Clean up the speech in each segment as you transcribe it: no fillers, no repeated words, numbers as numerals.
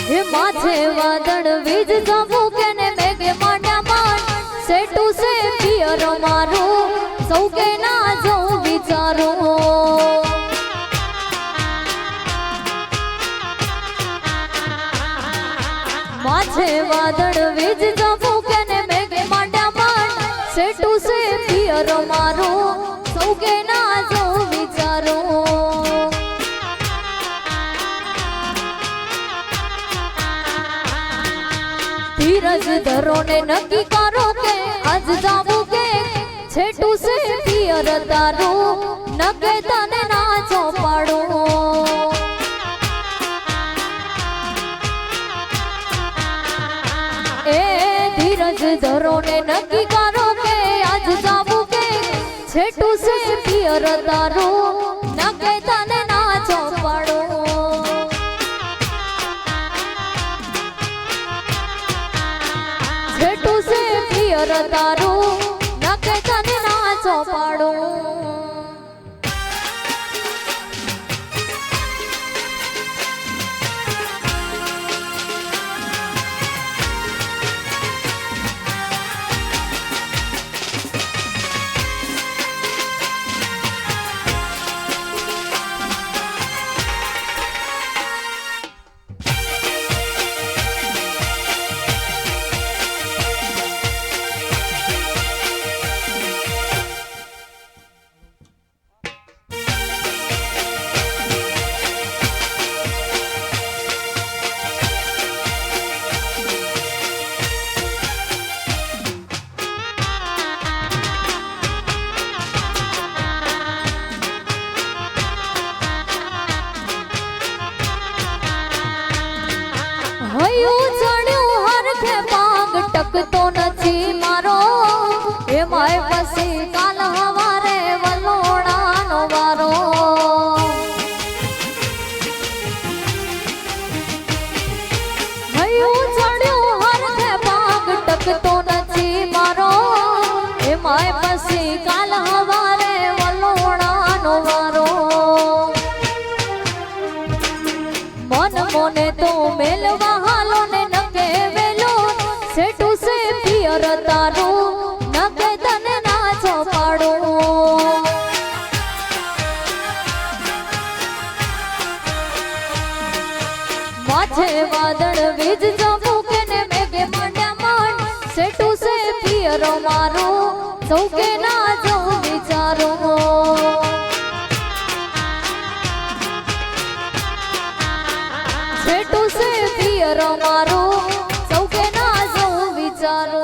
हे माथे वादळ वीज चमके ने मेघे मांड्या मान सेटू से पियर मारू सौके ना जाऊ विचारू माथे वादळ वीज चमके ने मेघे मांड्या मान सेटू से पियर मारू सौके ना जाऊ विचारू धीरज धरो ने नक्की करो के आज जावू के छेटू से पियर तारू नके तने ना चौपाड़ू ए धीरज धरो ने नक्की करो के आज जावू के छेटू से पियर तारू नके तने ना चौपाड़ू छेटू से पियर तारू नके तने ना चौपाड़ू टकतो नथी मारो ए माय पसी काल हवारे वलोणानो वारो हयू चढ़्यो हर के पाग टकतो नथी मारो ए माय पसी काल हवारे वलोणानो वारो मन मोने तो मेलवा हालो ने नके वेलो सेटू से पियर तारू नके तने ना चौपाड़ू माथे वादळ वीज चमके ने मेघे मांड्या मान सेटू से पियर मारू सौके ना जाऊ विचारू सेटू से पियर मारू सौके ना जाऊ विचारू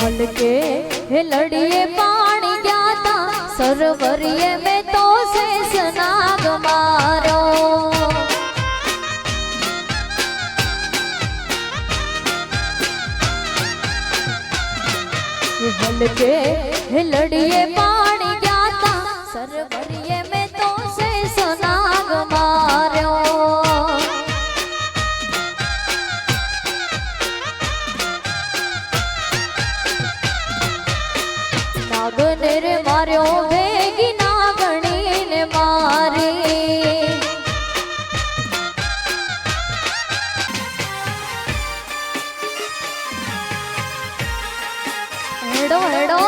हलके हे लड़िए पानी ज्ञाता सरवरिये में तो शेष नाग मारो हलके हे लड़िए पानी ज्ञाता सरवरिये में तो शेष नाग मारो नागने रे मार्यो वेगी नागणी ने मारी હેડો હેડો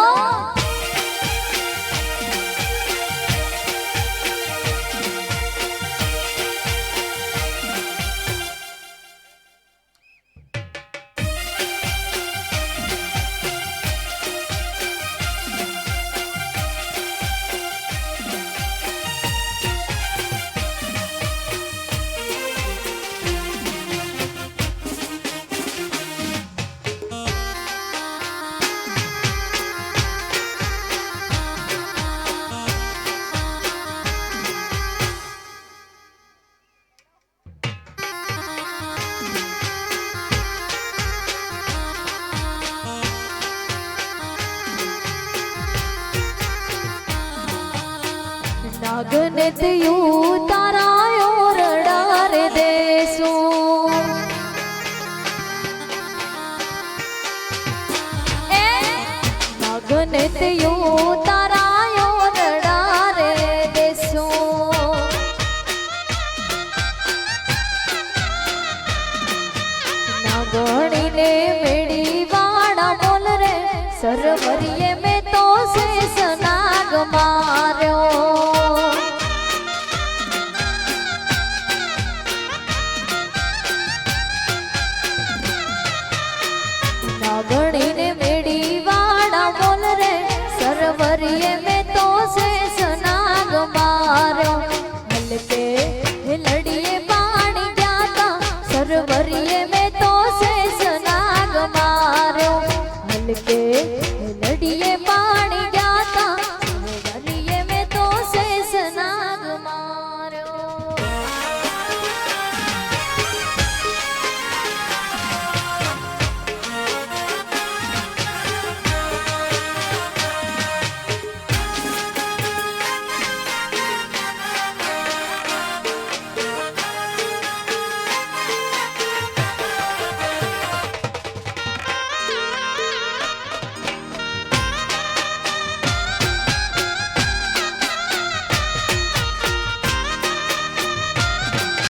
નાગને થયું તારા ઓરડા રે દેસો એ નાગને થયું તારા ઓરડા રે દેસો નાગણીને મેળી વાળા બોલ રે સરવરીએ મેં તો શેષ નાગ માર્યો નાગણીને મેળી વાળા બોલ રે સરવરીએ મેં તો શેષ નાગ માર્યો હલકે લડીએ પાણી ગયા તા સરવરીએ મેં તો શેષ નાગ માર્યો હલકે